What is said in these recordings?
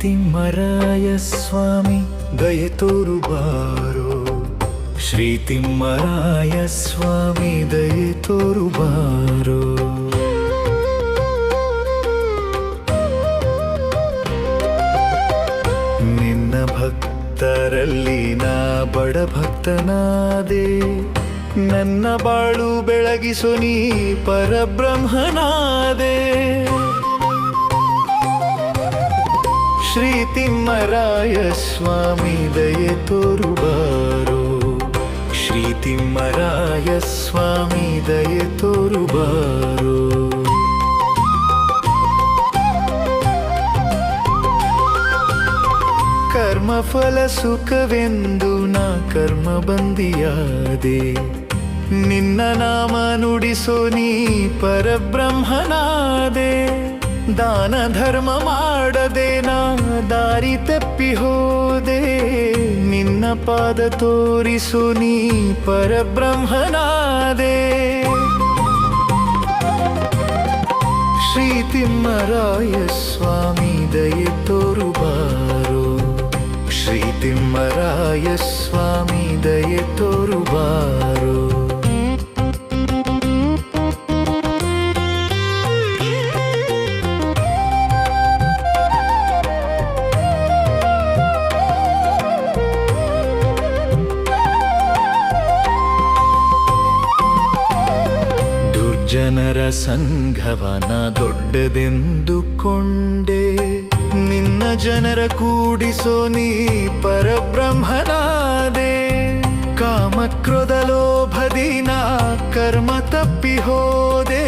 ತಿಮ್ಮರಾಯ ಸ್ವಾಮಿ ದಯೆ ತೋರು ಬಾರೋ, ಶ್ರೀ ತಿಮ್ಮರಾಯ ಸ್ವಾಮಿ ದಯೆ ತೋರು ಬಾರೋ. ನಿನ್ನ ಭಕ್ತರಲ್ಲಿ ನಾ ಬಡ ಭಕ್ತನಾದೆ, ನನ್ನ ಬಾಳು ಬೆಳಗಿಸು ನೀ ಪರಬ್ರಹ್ಮನಾದೆ. ಶ್ರೀ ತಿಮ್ಮರಾಯ ಸ್ವಾಮಿ ದಯೆ ತೋರು ಬಾರೋ, ಶ್ರೀ ತಿಮ್ಮರಾಯ ಸ್ವಾಮಿ ದಯೆ ತೋರು ಬಾರೋ. ಕರ್ಮಫಲ ಸುಖವೆಂದು ನಾ ಕರ್ಮ ಬಂದಿಯಾದೆ, ನಿನ್ನ ನಾಮ ನುಡಿಸೋ ನೀ ಪರಬ್ರಹ್ಮನಾದೆ. ದಾನ ಧರ್ಮ ಮಾಡದೆ ನಾ ದಾರಿ ತಪ್ಪಿ ಹೋದೆ, ನಿನ್ನ ಪಾದ ತೋರಿಸು ನೀ ಪರಬ್ರಹ್ಮನಾದೆ. ಶ್ರೀ ತಿಮ್ಮರಾಯ ಸ್ವಾಮಿ ದಯೆ ತೋರು ಬಾರೋ, ಶ್ರೀ ತಿಮ್ಮರಾಯ ಸ್ವಾಮಿ ದಯೆ ತೋರು ಬಾರೋ. ಜನರ ಸಂಘವನ ದೊಡ್ಡದೆಂದುಕೊಂಡೆ, ನಿನ್ನ ಜನರ ಕೂಡಿಸೋ ನೀ ಪರಬ್ರಹ್ಮನಾದೆ. ಕಾಮಕ್ರೋಧ ಲೋಭದಿ ನಾ ಕರ್ಮ ತಪ್ಪಿ ಹೋದೆ,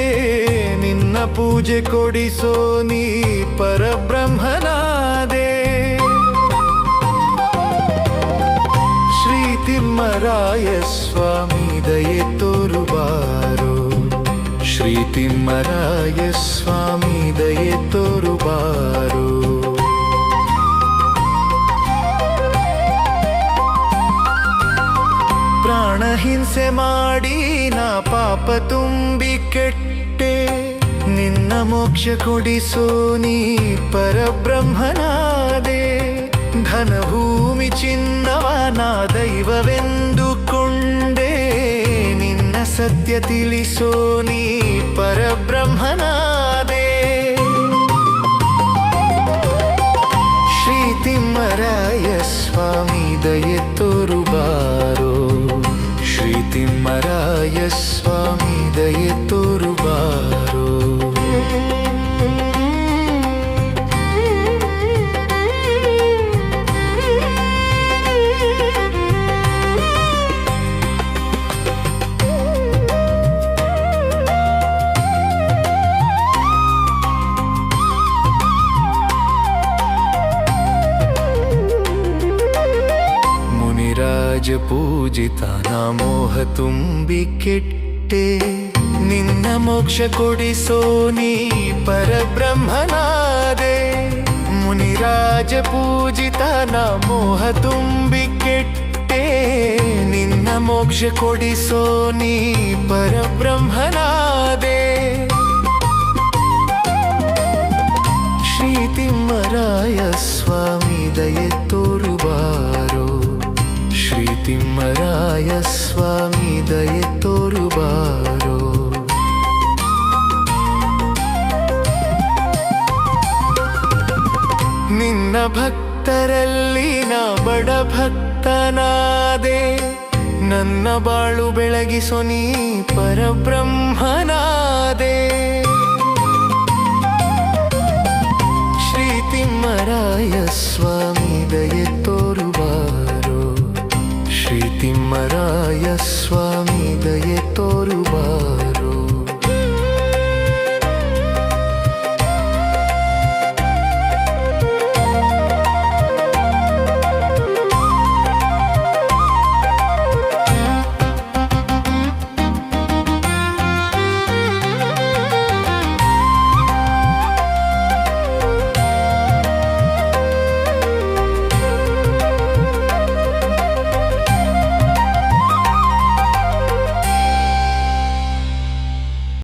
ನಿನ್ನ ಪೂಜೆ ಕೊಡಿಸೋ ನೀ ಪರಬ್ರಹ್ಮನಾದೆ. ಶ್ರೀ ತಿಮ್ಮರಾಯ ಸ್ವಾಮಿ ದಯೆ ತೋರು ಬಾರೋ, ಶ್ರೀ ತಿಮ್ಮರಾಯ ಸ್ವಾಮಿ ದಯೆ ತೋರು ಬಾರೋ. ಪ್ರಾಣ ಹಿಂಸೆ ಮಾಡಿ ನಾ ಪಾಪ ತುಂಬಿ ಕೆಟ್ಟೆ, ನಿನ್ನ ಮೋಕ್ಷ ಕೊಡಿಸೋ ನೀ ಪರಬ್ರಹ್ಮನಾದೆ. ಧನ ಭೂಮಿ ಚಿನ್ನವ ನಾ ದೈವವೆಂದುಕೊಂಡೆ, ನಿನ್ನ ಸತ್ಯ ತಿಳಿಸೋ ನೀ ಪರಬ್ರಹ್ಮನಾದೆ. ಶ್ರೀ ತಿಮ್ಮರಾಯ ಸ್ವಾಮಿ ದಯೆ ತೋರು ಬಾರೋ, ಶ್ರೀ ತಿಮ್ಮರಾಯ ಸ್ವಾಮಿ ದಯೆ ತೋರು ಬಾರೋ. ರಾಜ ಪೂಜಿತ ನಾ ಮೋಹ ತುಂಬಿ ಕೆಟ್ಟೆ, ನಿನ್ನ ಮೋಕ್ಷ ಕೊಡಿಸೋ ನೀ ಪರಬ್ರಹ್ಮನಾದೆ. ಮುನಿರಾಜ ಪೂಜಿತ ನಾ ಮೋಹ ತುಂಬಿ ಕೆಟ್ಟೆ, ನಿನ್ನ ಮೋಕ್ಷ ಕೊಡಿಸೋ ನೀ ಪರಬ್ರಹ್ಮನಾದೆ. ಶ್ರೀ ತಿಮ್ಮರಾಯ ಸ್ವಾಮಿ ದಯೆ ತೋರು ಬಾರೋ, ಶ್ರೀ ತಿಮ್ಮರಾಯ ಸ್ವಾಮಿ ದಯೆ ತೋರು ಬಾರೋ. ನಿನ್ನ ಭಕ್ತರಲ್ಲಿ ನಾ ಬಡ ಭಕ್ತನಾದೆ, ನನ್ನ ಬಾಳು ಬೆಳಗಿಸೋ ನೀ ಪರಬ್ರಹ್ಮನಾದೆ. ಶ್ರೀ ತಿಮ್ಮರಾಯ ಸ್ವಾಮಿ ದಯೆ ತೋರು ಬಾರೋ, ಶ್ರೀ ತಿಮ್ಮರಾಯ ಸ್ವಾಮಿ ದಯೆ ತೋರು